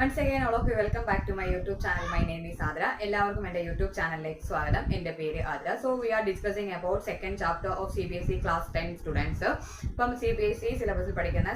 Once again, all of you welcome back to my YouTube channel. My name is Adra. എല്ലാവർക്കും എൻ്റെ YouTube ചാനലിലേക്ക് സ്വാഗതം. എൻ്റെ പേര് Aardra. So we are discussing about second chapter of CBSE class 10 students. ഇപ്പം CBSE സിലബസിൽ പഠിക്കുന്ന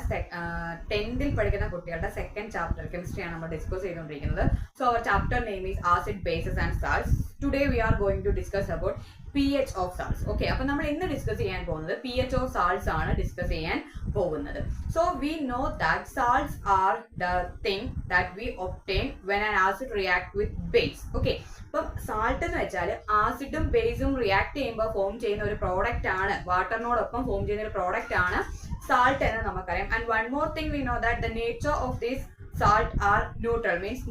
10th പഠിക്കുന്ന കുട്ടികളുടെ സെക്കൻഡ് ചാപ്റ്റർ കെമിസ്ട്രിയാണ് നമ്മൾ ഡിസ്കസ് ചെയ്തുകൊണ്ടിരിക്കുന്നത്. So our chapter name is acid, bases and salts. Today we are going to discuss about pH of salts. Okay, അപ്പോൾ നമ്മൾ ഇന്ന് ഡിസ്കസ് ചെയ്യാൻ പോകുന്നത് pH of salts ആണ് ഡിസ്കസ് ചെയ്യാൻ പോകുന്നത്. So we know that salts are the thing that we obtain when an acid react with base. Okay, അപ്പം salt എന്ന് വെച്ചാൽ ആസിഡും ബേസും റിയാക്ട് ചെയ്യുമ്പോൾ ഫോം ചെയ്യുന്ന ഒരു പ്രോഡക്റ്റ് ആണ്, വാട്ടറിനോടൊപ്പം ഫോം ചെയ്യുന്ന ഒരു പ്രോഡക്റ്റ് ആണ് സാൾട്ട് എന്ന് നമുക്കറിയാം. And one more thing we know that the nature of this salt are neutral, means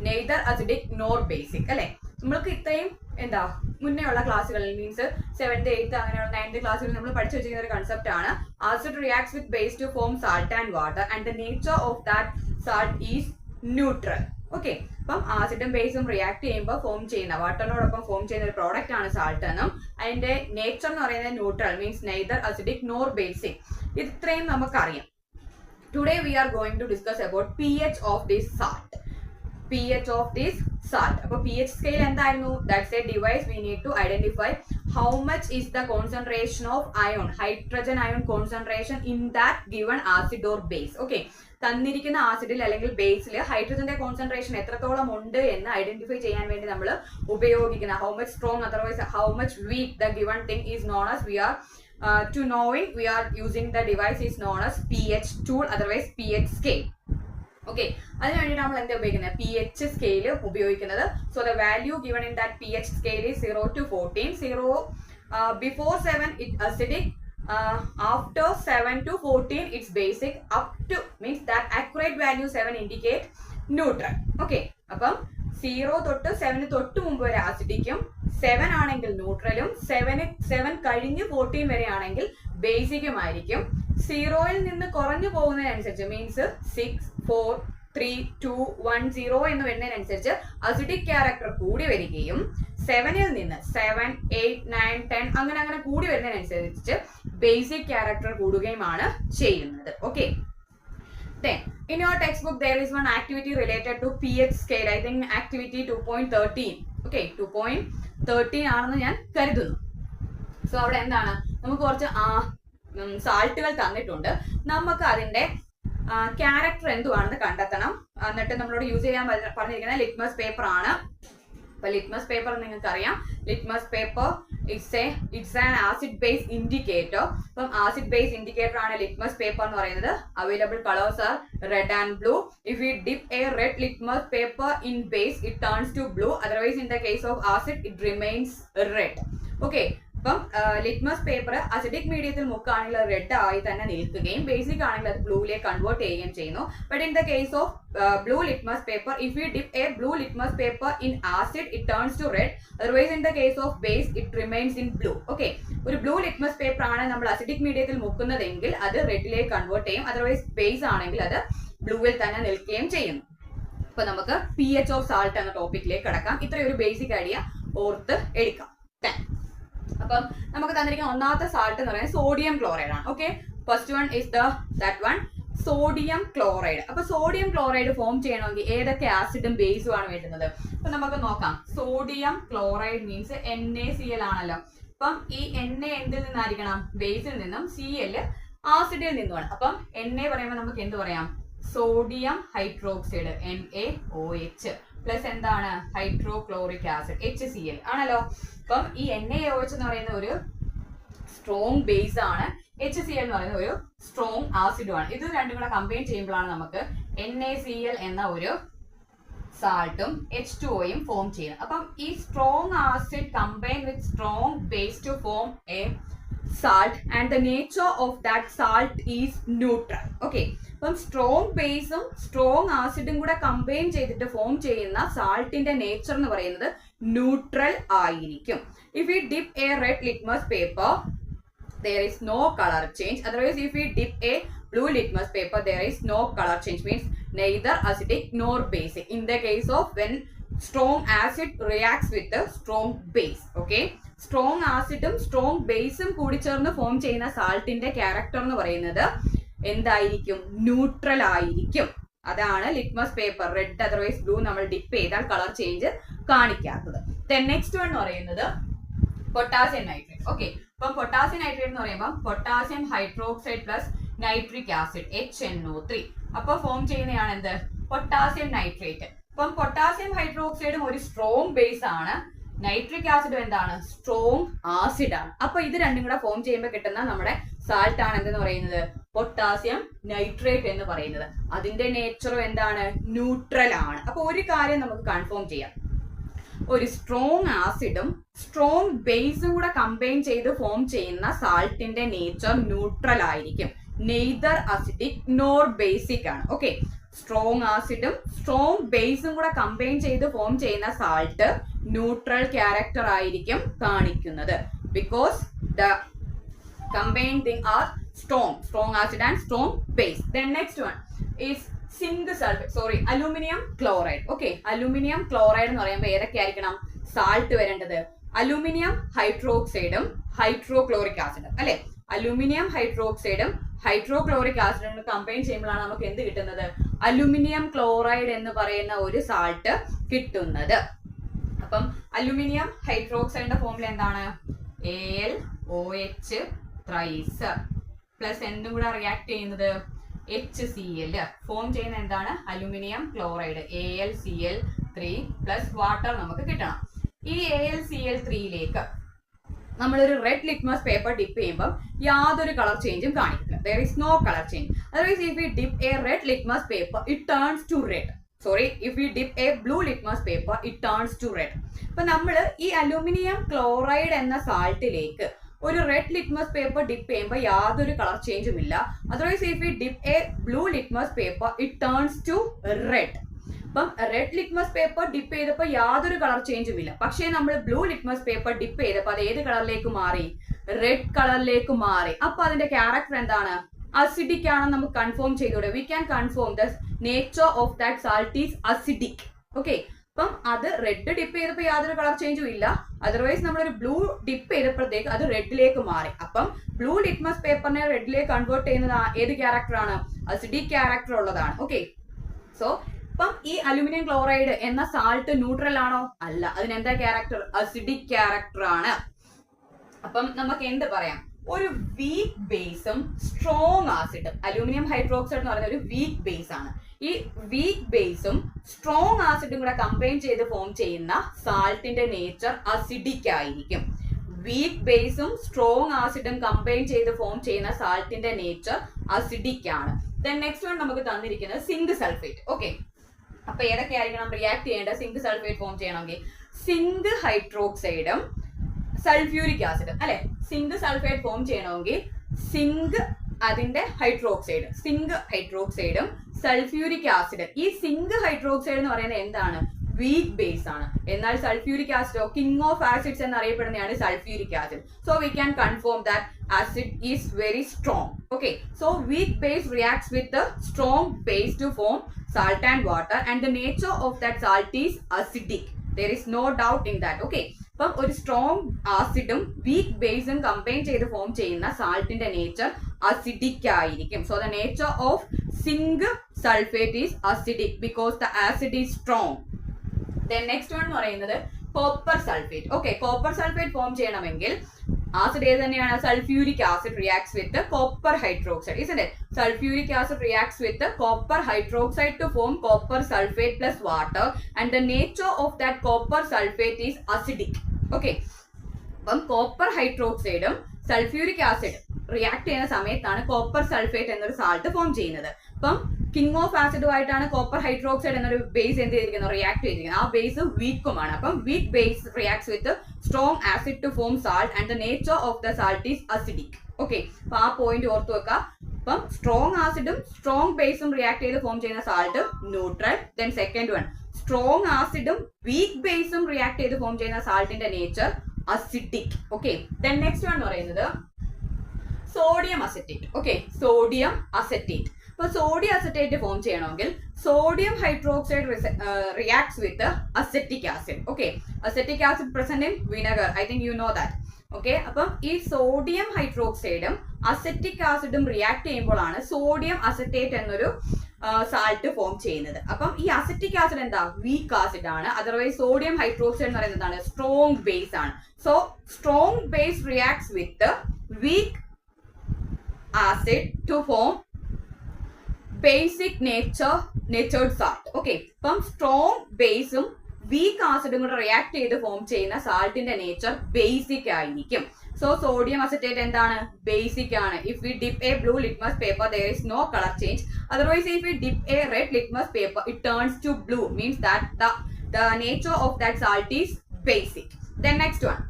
neither acidic nor basic അല്ലെ. നമ്മൾക്ക് ഇത്രയും എന്താ മുന്നേ ഉള്ള ക്ലാസ്സുകളിൽ മീൻസ് 7th 8th അങ്ങനെയുള്ള 9th ക്ലാസ്സുകളിൽ നമ്മൾ പഠിച്ചു വെച്ചിരിക്കുന്ന ഒരു കൺസെപ്റ്റ് ആണ് acid reacts with base to form salt and water and the nature of that salt is neutral. Okay, അപ്പം ആസിഡും ബേസും റിയാക്ട് ചെയ്യുമ്പോൾ ഫോം ചെയ്യുന്ന വാട്ടറിനോടൊപ്പം ഫോം ചെയ്യുന്ന ഒരു പ്രോഡക്റ്റ് ആണ് സാൾട്ട് എന്നും അതിന്റെ നേച്ചർ എന്ന് പറയുന്നത് neutral, means neither acidic nor basic. ഇത്രയും നമുക്കറിയാം. Today we are going to discuss about pH of this salt. pH of this salt. അപ്പോൾ pH scale എന്തായിരുന്നു? That's a device we need to identify how much is the concentration of ion, hydrogen ion concentration in that given acid or base. Okay, തന്നിരിക്കുന്ന ആസിഡിൽ അല്ലെങ്കിൽ ബേസിൽ ഹൈഡ്രജന്റെ concentration എത്രത്തോളം ഉണ്ട് എന്ന് identify ചെയ്യാൻ വേണ്ടി നമ്മൾ ഉപയോഗിക്കുന്ന how much strong, otherwise how much weak the given thing is known as, we are to knowing we are using the device is known as pH tool, otherwise pH scale. Okay, അതിന് വേണ്ടിയിട്ട് നമ്മൾ എന്താ ഉപയോഗിക്കുന്നത്? pH scale ഉപയോഗിക്കുന്നത്. So the value given in that pH scale is 0 to 14. 0 before 7 it acidic, after 7 to 14 it's basic, up to means that accurate value 7 indicate neutral. Okay, അപ്പം 0 തൊട്ട് 7 തൊട്ട് മുമ്പ് വരെ ആസിഡിക്കും, 7 ആണെങ്കിൽ ന്യൂട്രലും, 7 കഴിഞ്ഞ് 14 വരെ ആണെങ്കിൽ ബേസിക്കുമായിരിക്കും. 0യിൽ നിന്ന് കുറഞ്ഞു പോകുന്നതിനനുസരിച്ച് മീൻസ് 6 4 3 2 1 0 എന്ന് വരുന്നതിനനുസരിച്ച് അസിഡിക് ക്യാരക്ടർ കൂടി വരികയും 7ൽ നിന്ന് 7 8 9 10 അങ്ങനെ അങ്ങനെ കൂടി വരുന്നതിനനുസരിച്ച് ബേസിക് ക്യാരക്ടർ കൂടുകയുമാണ് ചെയ്യുന്നത്. Okay, then in your textbook there is one activity related to pH scale. I think activity 2.13. okay, 2.13 ആണെന്ന് ഞാൻ കരുതുന്നു. സോ അവിടെ എന്താണ്, നമുക്ക് കുറച്ച് സാൾട്ടുകൾ തന്നിട്ടുണ്ട്. നമുക്ക് അതിന്റെ ക്യാരക്ടർ എന്തുവാണെന്ന് കണ്ടെത്തണം. എന്നിട്ട് നമ്മളോട് യൂസ് ചെയ്യാൻ പറഞ്ഞിരിക്കുന്ന ലിറ്റ്മസ് പേപ്പർ ആണ്. അപ്പൊ ലിറ്റ്മസ് പേപ്പർ നിങ്ങൾക്ക് അറിയാം, litmus paper it's an acid base indicator. അപ്പം ആസിഡ് ബേസ് ഇൻഡിക്കേറ്റർ ആണ് ലിറ്റ്മസ് പേപ്പർ എന്ന് പറയുന്നത്. Available colours are red and blue. If you dip a red litmus paper in base it turns to blue, otherwise in the case of acid it remains red. Okay, അപ്പം litmus paper acidic മീഡിയത്തിൽ മുക്കാണെങ്കിൽ അത് red ആയി തന്നെ നിൽക്കുകയും basic ആണെങ്കിൽ അത് ബ്ലൂയിലേക്ക് convert ചെയ്യുകയും ചെയ്യുന്നു. But in the case of blue litmus paper, if you dip a blue litmus paper in acid it turns to red, otherwise in the case of base it remains in blue. Okay, ഒരു blue litmus paper ആണ് നമ്മൾ acidic മീഡിയത്തിൽ മുക്കുന്നതെങ്കിൽ അത് റെഡിലേക്ക് convert ചെയ്യും, അതർവൈസ് base ആണെങ്കിൽ അത് ബ്ലൂവിൽ തന്നെ നിൽക്കുകയും ചെയ്യുന്നു. അപ്പൊ നമുക്ക് pH ഓഫ് സാൾട്ട് എന്ന ടോപ്പിക്കിലേക്ക് കടക്കാം. ഇത്രയും ഒരു ബേസിക് ഐഡിയ ഓർത്ത് എടുക്കാം. അപ്പം നമുക്ക് തന്നിരിക്കുന്ന ഒന്നാമത്തെ സാൾട്ട് എന്ന് പറയുന്നത് സോഡിയം ക്ലോറൈഡ് ആണ്. Okay, first one is that one sodium chloride. അപ്പൊ സോഡിയം ക്ലോറൈഡ് ഫോം ചെയ്യണമെങ്കിൽ ഏതൊക്കെ ആസിഡും ബേസും ആണ് വരുന്നത്? അപ്പൊ നമുക്ക് നോക്കാം. സോഡിയം ക്ലോറൈഡ് മീൻസ് NaCl ആണല്ലോ. അപ്പം ഈ Na എന്തിൽ നിന്നായിരിക്കണം? ബേസിൽ നിന്നും, Cl ആസിഡിൽ നിന്നുമാണ്. അപ്പം Na പറയുമ്പോൾ നമുക്ക് എന്ത് പറയാം? സോഡിയം ഹൈഡ്രോക്സൈഡ് NaOH പ്ലസ് എന്താണ്? ഹൈഡ്രോക്ലോറിക് ആസിഡ് HCl ആണല്ലോ. അപ്പം ഈ NaOH എന്ന് പറയുന്ന ഒരു സ്ട്രോങ് ബേസ് ആണ്, HCl എന്ന് പറയുന്ന ഒരു സ്ട്രോങ് ആസിഡും ആണ്. ഇത് രണ്ടും കൂടെ കമ്പൈൻ ചെയ്യുമ്പോഴാണ് നമുക്ക് NaCl എന്ന ഒരു സാൾട്ടും H2Oയും ഫോം ചെയ്യുന്നത്. അപ്പം ഈ strong acid combine with strong base to form a salt and the nature of that salt is neutral. Okay, അപ്പം സ്ട്രോങ് ബേസും സ്ട്രോങ് ആസിഡും കൂടെ കമ്പൈൻ ചെയ്തിട്ട് ഫോം ചെയ്യുന്ന സാൾട്ടിന്റെ നേച്ചർ എന്ന് പറയുന്നത് ന്യൂട്രൽ ആയിരിക്കും. If you dip a red litmus paper there is no color change, otherwise if we dip a blue litmus paper there is no color change, means neither acidic nor basic in the case of when strong acid reacts with the strong base. Okay, strong ആസിഡും strong ബേസും കൂടി ചേർന്ന് form ചെയ്യുന്ന സാൾട്ടിന്റെ character എന്ന് പറയുന്നത് എന്തായിരിക്കും? Neutral ആയിരിക്കും. അതാണ് litmus paper red otherwise blue നമ്മൾ ഡിപ്പ് ചെയ്താൽ കളർ ചേഞ്ച് കാണിക്കാത്തത്. നെക്സ്റ്റ് വൺ എന്ന് പറയുന്നത് പൊട്ടാസ്യം നൈട്രേറ്റ്. ഓക്കെ, അപ്പം പൊട്ടാസ്യം നൈട്രേറ്റ് എന്ന് പറയുമ്പോൾ potassium hydroxide plus nitric acid HNO3 അപ്പൊ ഫോം ചെയ്യുന്നതാണ് എന്ത്, പൊട്ടാസ്യം നൈട്രേറ്റ്. അപ്പം പൊട്ടാസ്യം ഹൈഡ്രോക്സൈഡും ഒരു സ്ട്രോങ് ബേസ് ആണ്, നൈട്രിക് ആസിഡും എന്താണ്, സ്ട്രോങ് ആസിഡ് ആണ്. അപ്പൊ ഇത് രണ്ടും കൂടെ ഫോം ചെയ്യുമ്പോൾ കിട്ടുന്ന നമ്മുടെ സാൾട്ട് ആണ് എന്തെന്ന് പറയുന്നത്, പൊട്ടാസ്യം നൈട്രേറ്റ് എന്ന് പറയുന്നത്. അതിന്റെ നേച്ചറും എന്താണ്, ന്യൂട്രൽ ആണ്. അപ്പൊ ഒരു കാര്യം നമുക്ക് കൺഫേം ചെയ്യാം, ഒരു സ്ട്രോങ് ആസിഡും സ്ട്രോങ് ബേസും കൂടെ കമ്പൈൻ ചെയ്ത് ഫോം ചെയ്യുന്ന സാൾട്ടിന്റെ നേച്ചർ ന്യൂട്രൽ ആയിരിക്കും, നെയ്തർ അസിഡിക് നോർ ബേസിക് ആണ്. ഓക്കെ, സ്ട്രോങ് ആസിഡും സ്ട്രോങ് ബേസും കൂടെ കമ്പൈൻ ചെയ്ത് ഫോം ചെയ്യുന്ന സാൾട്ട് ന്യൂട്രൽ ക്യാരക്ടർ ആയിരിക്കും കാണിക്കുന്നത്, because the combined thing are strong acid and strong base. Then next one is zinc sulfate, aluminum chloride. Okay, aluminum chloride എന്ന് പറയുമ്പോൾ ഏതൊക്കെ ആയിരിക്കണം സാൾട്ട് വരേണ്ടത്, അലൂമിനിയം ഹൈഡ്രോക്സൈഡും ഹൈഡ്രോക്ലോറിക് ആസിഡും അല്ലെ. അലൂമിനിയം ഹൈഡ്രോക്സൈഡും ഹൈഡ്രോക്ലോറിക് ആസിഡും കമ്പൈൻ ചെയ്യുമ്പോഴാണ് നമുക്ക് എന്ത് കിട്ടുന്നത്, അലൂമിനിയം ക്ലോറൈഡ് എന്ന് പറയുന്ന ഒരു സാൾട്ട് കിട്ടുന്നത്. അപ്പം അലൂമിനിയം ഹൈഡ്രോക്സൈഡിന്റെ ഫോമിൽ എന്താണ്, AlOH ത്രൈസ് പ്ലസ് എന്തും കൂടെ റിയാക്ട് ചെയ്യുന്നത് HCl ഫോം ചെയ്യുന്ന എന്താണ്, aluminium chloride AlCl3 plus water നമുക്ക് കിട്ടണം. ഈ AlCl3യിലേക്ക് നമ്മളൊരു റെഡ് ലിറ്റ്മസ് പേപ്പർ ഡിപ്പ് ചെയ്യുമ്പോൾ യാതൊരു കളർ ചേഞ്ചും കാണിക്കില്ല, there is no color change. Otherwise if we dip a red litmus paper it turns to red. If we dip a blue litmus paper it turns to red. അപ്പൊ നമ്മൾ ഈ aluminium chloride എന്ന സാൾട്ടിലേക്ക് ഒരു red litmus paper dip ചെയ്യുമ്പോൾ യാതൊരു colour ചേഞ്ചും ഇല്ല. Otherwise if we dip a blue litmus paper it turns to red. അപ്പം റെഡ് ലിറ്റ്മസ് പേപ്പർ ഡിപ്പ് ചെയ്തപ്പോൾ യാതൊരു കളർ ചേഞ്ചും ഇല്ല. പക്ഷേ നമ്മൾ ബ്ലൂ ലിറ്റ്മസ് പേപ്പർ ഡിപ്പ് ചെയ്തപ്പോൾ അത് ഏത് കളറിലേക്ക് മാറി, റെഡ് കളറിലേക്ക് മാറി. അപ്പൊ അതിന്റെ ക്യാരക്ടർ എന്താണ്, അസിഡിക് ആണെന്ന് നമുക്ക് കൺഫേം ചെയ്തൂടെ. We can confirm the nature of that salt is acidic. Okay, അപ്പം അത് റെഡ് ഡിപ്പ് ചെയ്തപ്പോൾ യാതൊരു കളർ ചേഞ്ചും ഇല്ല. അതർവൈസ് നമ്മളൊരു ബ്ലൂ ഡിപ്പ് ചെയ്തപ്പോഴത്തേക്ക് അത് റെഡിലേക്ക് മാറി. അപ്പം ബ്ലൂ ലിറ്റ്മസ് പേപ്പറിനെ റെഡിലേക്ക് കൺവേർട്ട് ചെയ്യുന്നത് ഏത് ക്യാരക്ടർ ആണ്, അസിഡിക് ക്യാരക്ടർ ഉള്ളതാണ്. ഓക്കെ, സോ അപ്പം ഈ അലൂമിനിയം ക്ലോറൈഡ് എന്ന സാൾട്ട് ന്യൂട്രൽ ആണോ, അല്ല. അതിനെന്താ ക്യാരക്ടർ, അസിഡിക് ക്യാരക്ടർ ആണ്. അപ്പം നമുക്ക് എന്ത് പറയാം, ഒരു വീക്ക് ബേസും സ്ട്രോങ് ആസിഡും, അലൂമിനിയം ഹൈഡ്രോക്സൈഡ് എന്ന് പറയുന്ന ഒരു വീക്ക് ബേസ് ആണ്. ഈ വീക്ക് ബേസും സ്ട്രോങ് ആസിഡും കൂടെ കമ്പൈൻ ചെയ്ത് ഫോം ചെയ്യുന്ന സാൾട്ടിന്റെ നേച്ചർ അസിഡിക് ആയിരിക്കും. വീക്ക് ബേസും സ്ട്രോങ് ആസിഡും കമ്പൈൻ ചെയ്ത് ഫോം ചെയ്യുന്ന സാൾട്ടിന്റെ നേച്ചർ അസിഡിക് ആണ്. ദെൻ നെക്സ്റ്റ് വൺ നമുക്ക് തന്നിരിക്കുന്നത് സിങ്ക് സൾഫേറ്റ്. ഓക്കെ, അപ്പൊ ഏതൊക്കെ ആയിരിക്കണം റിയാക്ട് ചെയ്യേണ്ടത് സിങ്ക് സൾഫേറ്റ് ഫോം ചെയ്യണമെങ്കിൽ, സിങ്ക് ഹൈഡ്രോക്സൈഡും സൾഫ്യൂരിക് ആസിഡും അല്ലെ. സിങ്ക് സൾഫേറ്റ് ഫോം ചെയ്യണമെങ്കിൽ സിങ്ക് അതിന്റെ ഹൈഡ്രോക്സൈഡ്, സിങ്ക് ഹൈഡ്രോക്സൈഡും സൾഫ്യൂരിക് ആസിഡ്. ഈ സിങ്ക് ഹൈഡ്രോക്സൈഡ് എന്ന് പറയുന്നത് എന്താണ്, വീക്ക് ബേസ് ആണ്. എന്നാൽ സൾഫ്യൂരിക് ആസിഡോ കിങ് ഓഫ് ആസിഡ്സ് എന്നറിയപ്പെടുന്നതാണ് sulphuric acid. So we can confirm that acid is very strong. Okay, so weak base reacts with the strong base to form salt and water, and the nature of that salt is acidic. There is no doubt in that. Okay, അപ്പം ഒരു strong ആസിഡും weak ബേസും combine ചെയ്ത് form ചെയ്യുന്ന സാൾട്ടിന്റെ nature acidic ആയിരിക്കും. So the nature of zinc sulphate is acidic because the acid is strong. Then next one എന്ന് പറയുന്നത് copper sulphate. Okay, copper sulphate form ചെയ്യണമെങ്കിൽ ആസിഡ് ഏത് തന്നെയാണ്, sulphuric acid reacts with copper hydroxide. isn't it? Sulfuric acid reacts with the copper hydroxide to form copper sulfate plus water, and the nature of that copper sulfate is acidic. Okay, അപ്പം copper ഹൈഡ്രോക്സൈഡും sulphuric acid react ചെയ്യുന്ന സമയത്താണ് copper sulphate എന്നൊരു salt form ചെയ്യുന്നത്. അപ്പം king of ആസിഡുമായിട്ടാണ് copper hydroxide എന്നൊരു base എന്ത് ചെയ്തിരിക്കുന്നത്, റിയാക്ട് ചെയ്തിരിക്കുന്നത്. ആ ബേസ് വീക്കുമാണ്. അപ്പം weak base reacts with strong acid to form salt, and the nature of the salt is acidic. Okay, അപ്പൊ ആ പോയിന്റ് ഓർത്ത് വെക്കുക. അപ്പം സ്ട്രോങ് ആസിഡും സ്ട്രോങ് ബേസും റിയാക്ട് ചെയ്ത് ഫോം ചെയ്യുന്ന salt neutral. Then second one, strong ആസിഡും വീക്ക് ബേസും റിയാക്ട് ചെയ്ത് ഫോം ചെയ്യുന്ന സാൾട്ടിന്റെ nature acidic. Okay, then next one എന്ന് പറയുന്നത് sodium acetate. Okay, sodium acetate. ഇപ്പൊ സോഡിയം അസറ്റേറ്റ് ഫോം ചെയ്യണമെങ്കിൽ sodium hydroxide reacts with acetic acid. Okay, acetic acid present in vinegar, I think you know that. Okay, അപ്പം ഈ sodium ഹൈഡ്രോക്സൈഡും acetic ആസിഡും react ചെയ്യുമ്പോഴാണ് sodium acetate എന്നൊരു salt form ചെയ്യുന്നത്. അപ്പം ഈ അസറ്റിക് ആസിഡ് എന്താ, വീക്ക് ആസിഡ് ആണ്. അതർവൈസ് സോഡിയം ഹൈഡ്രോക്സൈഡ് എന്ന് പറയുന്നതാണ് സ്ട്രോങ് ബേസ് ആണ്. So strong base reacts with weak acid to form basic natured salt. Okay, അപ്പം സ്ട്രോങ് ബേസും വീക്ക് ആസിഡും കൂടെ റിയാക്ട് ചെയ്ത് ഫോം ചെയ്യുന്ന സാൾട്ടിന്റെ നേച്ചർ ബേസിക് ആയിരിക്കും. സോ സോഡിയം അസറ്റേറ്റ് എന്താണ്, ബേസിക് ആണ്. If we dip a blue litmus paper there is no color change. Otherwise if we dip a red litmus paper it turns to blue, means that the nature of that salt is basic. Then next one,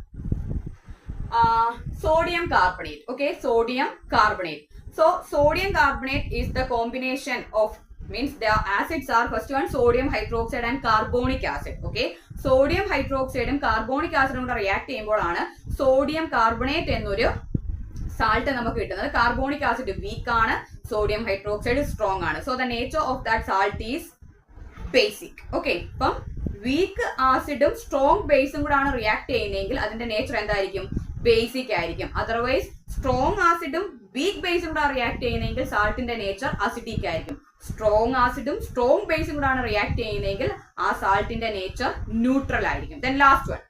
sodium carbonate. Okay, sodium carbonate. So sodium carbonate is the combination of, means the acids are first one sodium hydroxide and carbonic acid. Okay, sodium hydroxide ഉം carbonic acid കൂടെ react ചെയ്യുമ്പോഴാണ് sodium carbonate എന്നൊരു salt നമുക്ക് കിട്ടുന്നത്. Carbonic acid weak ആണ്, sodium hydroxide strong ആണ്. So the nature of that salt is basic. Okay, ഇപ്പം week ആസിഡും സ്ട്രോങ് ബേസും കൂടെ ആണ് റിയാക്ട് ചെയ്യുന്നതെങ്കിൽ അതിന്റെ നേച്ചർ എന്തായിരിക്കും, ബേസിക് ആയിരിക്കും. അതർവൈസ് സ്ട്രോങ് ആസിഡും വീക്ക് ബേസും കൂടെ റിയാക്ട് ചെയ്യുന്നതെങ്കിൽ സാൾട്ടിന്റെ നേച്ചർ അസിഡിക് ആയിരിക്കും. സ്ട്രോങ് ആസിഡും സ്ട്രോങ് ബേസും കൂടെ ആണ് റിയാക്ട് ചെയ്യുന്നതെങ്കിൽ ആ സാൾട്ടിന്റെ നേച്ചർ ന്യൂട്രൽ ആയിരിക്കും. Then last one,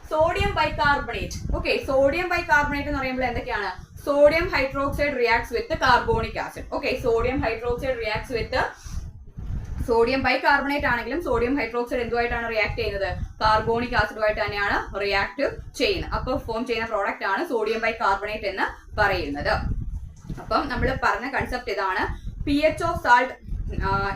sodium bicarbonate. Okay, sodium bicarbonate എന്ന് പറയുമ്പോൾ എന്തൊക്കെയാണ്, സോഡിയം ഹൈഡ്രോക്സൈഡ് റിയാക്ട്സ് വിത്ത് carbonic acid. Okay, sodium hydroxide reacts വിത്ത്, സോഡിയം ബൈകാർബണേറ്റ് ആണെങ്കിലും സോഡിയം ഹൈഡ്രോക്സൈഡ് എന്തുമായിട്ടാണ് റിയാക്ട് ചെയ്യുന്നത്, കാർബോണിക് ആസിഡുമായിട്ട് തന്നെയാണ് റിയാക്ട് ചെയ്യുന്നത്. അപ്പോൾ ഫോം ചെയ്യുന്ന പ്രോഡക്റ്റ് ആണ് സോഡിയം ബൈകാർബണേറ്റ് എന്ന് പറയുന്നത്. അപ്പം നമ്മൾ പറഞ്ഞ കൺസെപ്റ്റ് ഇതാണ്. പി എച്ച് ഓഫ് സാൾട്ട്,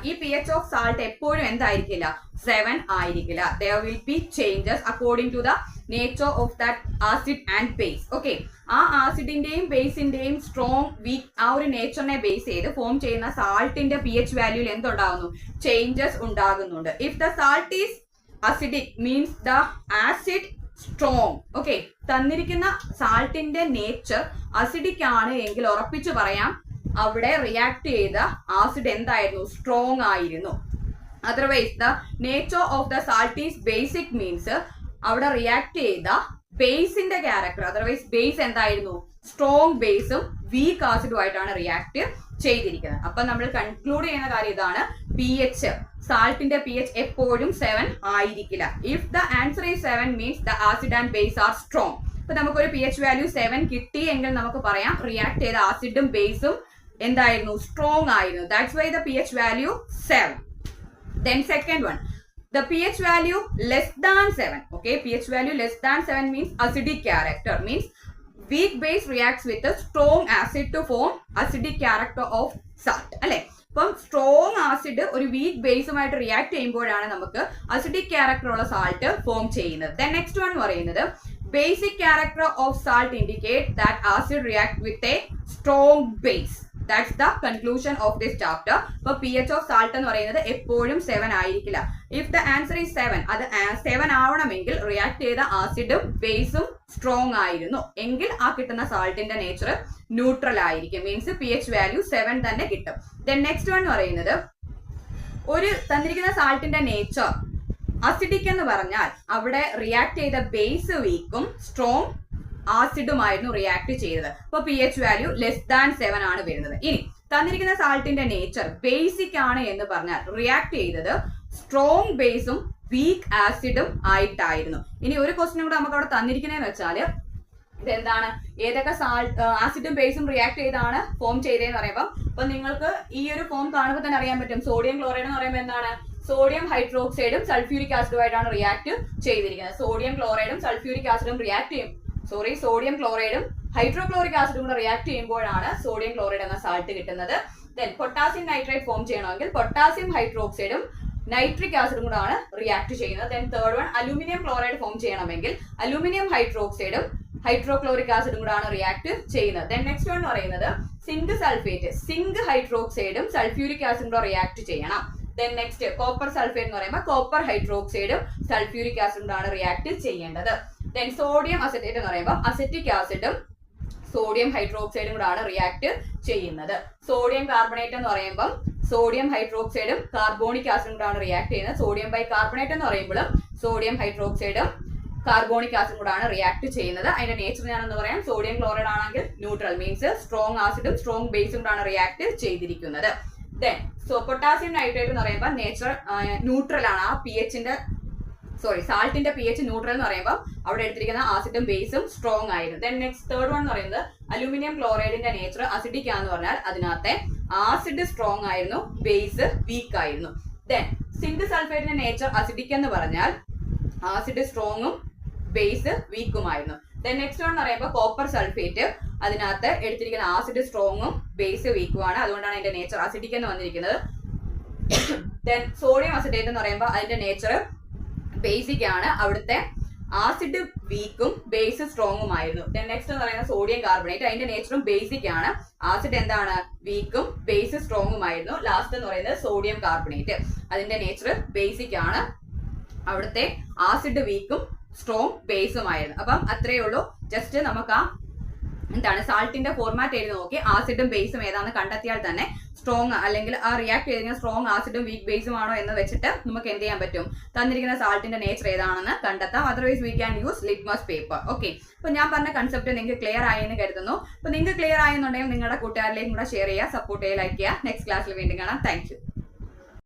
ഈ പി എച്ച് ഓഫ് സാൾട്ട് എപ്പോഴും എന്തായിരിക്കില്ല, 7 ആയിരിക്കില്ല. there will be changes according to the nature of that acid and base. Okay, ആ ആസിഡിന്റെയും ബേസിന്റെയും സ്ട്രോങ് വീക്ക് ആ ഒരു നേച്ചറിനെ ബേസ് ചെയ്ത് ഫോം ചെയ്യുന്ന സാൾട്ടിന്റെ പി എച്ച് വാല്യൂയിൽ എന്തുണ്ടാകുന്നു, ചേഞ്ചസ് ഉണ്ടാകുന്നുണ്ട്. If the salt is acidic means the acid strong. Okay, തന്നിരിക്കുന്ന സാൾട്ടിന്റെ nature acidic ആണ് എങ്കിൽ ഉറപ്പിച്ചു പറയാം അവിടെ റിയാക്ട് ചെയ്ത ആസിഡ് എന്തായിരുന്നു, സ്ട്രോങ് ആയിരുന്നു. Otherwise the nature of the salt is basic means അവിടെ റിയാക്ട് ചെയ്ത ബേസിന്റെ ക്യാരക്ടർ, അതർവൈസ് ബേസ് എന്തായിരുന്നു, സ്ട്രോങ് ബേസും വീക്ക് ആസിഡുമായിട്ടാണ് റിയാക്ട് ചെയ്തിരിക്കുന്നത്. അപ്പൊ നമ്മൾ കൺക്ലൂഡ് ചെയ്യുന്ന കാര്യം ഇതാണ്, പി എച്ച്, സാൾട്ടിന്റെ പി എച്ച് എപ്പോഴും 7 ആയിരിക്കില്ല. If the answer is 7 means the acid and base are strong. ഇപ്പൊ നമുക്കൊരു പി എച്ച് വാല്യൂ 7 കിട്ടി എങ്കിൽ നമുക്ക് പറയാം റിയാക്ട് ചെയ്ത ആസിഡും ബേസും എന്തായിരുന്നു, സ്ട്രോങ് ആയിരുന്നു. That's why the P H value 7. Then second one, the pH value less than 7. Okay, pH value less than 7 means acidic character, means weak base reacts with a strong acid to form acidic character of salt. അല്ലെ, അപ്പം strong acid ഒരു week ബേസുമായിട്ട് react ചെയ്യുമ്പോഴാണ് നമുക്ക് acidic character ഉള്ള salt form ചെയ്യുന്നത്. Then next one പറയുന്നത് basic character of salt indicate that acid react with a strong base. That's the conclusion of this chapter. അപ്പോൾ P H of salt എന്ന് പറയുന്നത് എപ്പോഴും 7 ആയിരിക്കില്ല. ഇഫ് ദ ആൻസർ ഈസ് 7, അത് 7 ആവണമെങ്കിൽ react ചെയ്ത ആസിഡും ബേസും സ്ട്രോങ് ആയിരുന്നു എങ്കിൽ ആ കിട്ടുന്ന സാൾട്ടിന്റെ നേച്ചർ ന്യൂട്രൽ ആയിരിക്കും. മീൻസ് പി എച്ച് വാല്യൂ 7 തന്നെ കിട്ടും. ദെൻ നെക്സ്റ്റ് വൺ എന്ന് പറയുന്നത് ഒരു തന്നിരിക്കുന്ന സാൾട്ടിന്റെ നേച്ചർ അസിഡിക് എന്ന് പറഞ്ഞാൽ അവിടെ റിയാക്ട് ചെയ്ത ബേസ് വീക്കും സ്ട്രോങ് ആസിഡുമായിരുന്നു റിയാക്ട് ചെയ്തത്. അപ്പൊ P H value less than 7 ആണ് വരുന്നത്. ഇനി തന്നിരിക്കുന്ന സാൾട്ടിന്റെ നേച്ചർ ബേസിക് ആണ് എന്ന് പറഞ്ഞാൽ റിയാക്ട് ചെയ്തത് സ്ട്രോങ് ബേസും വീക്ക് ആസിഡും ആയിട്ടായിരുന്നു. ഇനി ഒരു ക്വസ്റ്റ്യൻ കൂടെ നമുക്ക് അവിടെ തന്നിരിക്കുന്നതെന്ന് വെച്ചാല് ഇതെന്താണ്, ഏതൊക്കെ ആസിഡും ബേസും റിയാക്ട് ചെയ്താണ് ഫോം ചെയ്തതെന്ന് പറയുമ്പോൾ അപ്പൊ നിങ്ങൾക്ക് ഈ ഒരു ഫോം കാണുമ്പോൾ തന്നെ അറിയാൻ പറ്റും. സോഡിയം ക്ലോറൈഡ് എന്ന് പറയുമ്പോൾ എന്താണ്, സോഡിയം ഹൈഡ്രോക്സൈഡും സൾഫ്യൂരിക് ആസിഡുമായിട്ടാണ് റിയാക്ട് ചെയ്തിരിക്കുന്നത്. സോഡിയം ക്ലോറൈഡും സൾഫ്യൂരിക് ആസിഡും സോഡിയം ക്ലോറൈഡും ഹൈഡ്രോക്ലോറിക് ആസിഡും കൂടെ റിയാക്ട് ചെയ്യുമ്പോഴാണ് സോഡിയം ക്ലോറൈഡ് എന്ന സാൾട്ട് കിട്ടുന്നത്. ദെൻ പൊട്ടാസ്യം നൈട്രേറ്റ് ഫോം ചെയ്യണമെങ്കിൽ പൊട്ടാസ്യം ഹൈഡ്രോക്സൈഡും നൈട്രിക് ആസിഡും കൂടെ ആണ് റിയാക്ട് ചെയ്യുന്നത്. Then third one, aluminium chloride form ചെയ്യണമെങ്കിൽ അലൂമിനിയം ഹൈഡ്രോക്സൈഡും ഹൈഡ്രോക്ലോറിക് ആസിഡും കൂടെ ആണ് റിയാക്ട് ചെയ്യുന്നത്. ദെൻ നെക്സ്റ്റ് വൺ എന്ന് പറയുന്നത് സിങ്ക് സൾഫേറ്റ്, സിങ്ക് ഹൈഡ്രോക്സൈഡും സൾഫ്യൂരിക് ആസിഡും കൂടെ റിയാക്ട് ചെയ്യണം. ദെൻ നെക്സ്റ്റ് കോപ്പർ സൾഫേറ്റ് എന്ന് പറയുമ്പോൾ കോപ്പർ ഹൈഡ്രോക്സൈഡും സൾഫ്യൂരിക് ആസിഡും കൂടെ ആണ് റിയാക്ട് ചെയ്യേണ്ടത്. ദെൻ സോഡിയം അസറ്റേറ്റ് എന്ന് പറയുമ്പോൾ അസറ്റിക് ആസിഡും സോഡിയം ഹൈഡ്രോക്സൈഡും കൂടെ ആണ് റിയാക്ട് ചെയ്യുന്നത്. സോഡിയം കാർബണേറ്റ് എന്ന് പറയുമ്പോൾ സോഡിയം ഹൈഡ്രോക്സൈഡും കാർബോണിക് ആസിഡും കൂടെ ആണ് റിയാക്ട് ചെയ്യുന്നത്. സോഡിയം ബൈകാർബണേറ്റ് എന്ന് പറയുമ്പോഴും സോഡിയം ഹൈഡ്രോക്സൈഡും കാർബോണിക് ആസിഡും കൂടെ ആണ് റിയാക്ട് ചെയ്യുന്നത്. അതിന്റെ നേച്ചർ ഞാനെന്ന് പറയാം, സോഡിയം ക്ലോറൈഡ് ആണെങ്കിൽ ന്യൂട്രൽ, മീൻസ് സ്ട്രോങ് ആസിഡും സ്ട്രോങ് ബേസും കൂടെ ആണ് റിയാക്ട് ചെയ്തിരിക്കുന്നത്. സോ പൊട്ടാസ്യം നൈട്രേറ്റ് എന്ന് പറയുമ്പോൾ നേച്ചർ ന്യൂട്രൽ ആണ്. ആ സാൾട്ടിന്റെ pH ന്യൂട്രൽ എന്ന് പറയുമ്പോൾ അവിടെ എടുത്തിരിക്കുന്ന ആസിഡും ബേസും സ്ട്രോങ് ആയിരുന്നു. ദെൻ നെക്സ്റ്റ് തേർഡ് വൺ എന്ന് പറയുന്നത് അലൂമിനിയം ക്ലോറൈഡിന്റെ നേച്ചർ അസിഡിക് ആണെന്ന് പറഞ്ഞാൽ അതിനകത്തെ ആസിഡ് സ്ട്രോങ് ആയിരുന്നു, ബേസ് വീക്ക് ആയിരുന്നു. ദെൻ സിങ്ക് സൾഫേറ്റിന്റെ നേച്ചർ അസിഡിക് എന്ന് പറഞ്ഞാൽ ആസിഡ് സ്ട്രോങ്ങും ബേസ് വീക്കുമായിരുന്നു. ദെൻ നെക്സ്റ്റ് വൺ എന്ന് പറയുമ്പോൾ കോപ്പർ സൾഫേറ്റ്, അതിനകത്ത് എടുത്തിരിക്കുന്ന ആസിഡ് സ്ട്രോങ്ങും ബേസ് വീക്കുമാണ്, അതുകൊണ്ടാണ് അതിന്റെ നേച്ചർ അസിഡിക് എന്ന് വന്നിരിക്കുന്നത്. ദെൻ സോഡിയം അസിറ്റേറ്റ് എന്ന് പറയുമ്പോൾ അതിന്റെ നേച്ചർ ബേസിക് ആണ്, അവിടുത്തെ ആസിഡ് വീക്കും ബേസ് സ്ട്രോങ്ങും ആയിരുന്നു. ദെൻ നെക്സ്റ്റ് എന്ന് പറയുന്നത് സോഡിയം കാർബണേറ്റ്, അതിന്റെ നേച്ചറും ബേസിക് ആണ്, ആസിഡ് എന്താണ് വീക്കും ബേസ് സ്ട്രോങ്ങും ആയിരുന്നു. ലാസ്റ്റ് എന്ന് പറയുന്നത് സോഡിയം കാർബണേറ്റ്, അതിന്റെ നേച്ചർ ബേസിക് ആണ്, അവിടുത്തെ ആസിഡ് വീക്കും സ്ട്രോങ് ബേസുമായിരുന്നു. അപ്പം അത്രയേ ഉള്ളൂ. ജസ്റ്റ് നമുക്ക് ആ സാൾട്ടിന്റെ ഫോർമാറ്റ് എഴുതി നോക്കി ആസിഡും ബേസും ഏതാണെന്ന് കണ്ടെത്തിയാൽ തന്നെ സ്ട്രോങ് അല്ലെങ്കിൽ ആ റിയാക്ട് ചെയ്തിരിക്കുന്ന സ്ട്രോങ് ആസിഡും വീക്ക് ബേസും ആണോ എന്ന് വെച്ചിട്ട് നമുക്ക് എന്ത് ചെയ്യാൻ പറ്റും, തന്നിരിക്കുന്ന സാൾട്ടിന്റെ നേച്ചർ ഏതാണെന്ന് കണ്ടെത്താം. Otherwise we can use litmus paper. Okay, അപ്പൊ ഞാൻ പറഞ്ഞ കൺസെപ്റ്റ് നിങ്ങൾക്ക് ക്ലിയർ ആയെന്ന് കരുതുന്നു. അപ്പൊ നിങ്ങൾക്ക് ക്ലിയർ ആയെന്നുണ്ടെങ്കിൽ നിങ്ങളുടെ കൂട്ടുകാരിലേക്കും കൂടെ ഷെയർ ചെയ്യുക, സപ്പോർട്ട് ചെയ്യുക, ലൈക്ക് ചെയ്യുക. നെക്സ്റ്റ് ക്ലാസ്സിൽ വീണ്ടും കാണാം. Thank you.